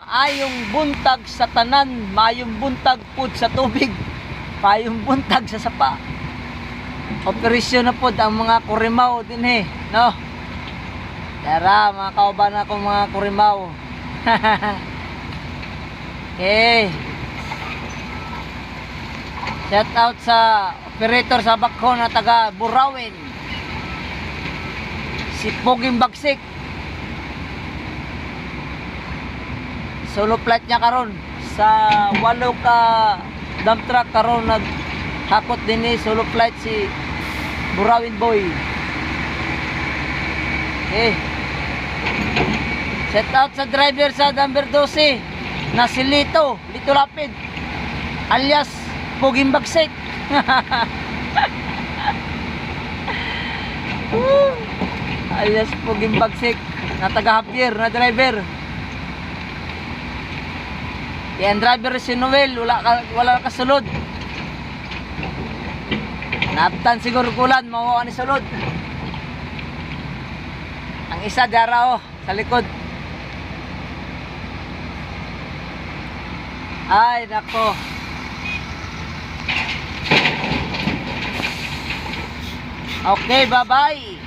Ayong buntag sa tanan, mayong buntag pud sa tubig, payong buntag sa sapa. Operasyon na pod ang mga kurimaw din no? Tara mga kauban ako mga kurimaw. Okay. Shout out sa operator sa bakho na taga Burawin. Si Poging Bagsik. Solo flight niya karon sa 8 ka dump truck karon naghakot din solo flight si Burawin Boy. Okay. Shout out sa driver sa number 12 na si Lito Lapid alias Poging Bagsik. Alias Poging Bagsik na taga Javier na driver. Yan driver si Noel, wala kasulod. Naptan siguro kulan, mawawa ni sulod. Ang isa dara sa likod. Ay nako. Okay, bye-bye.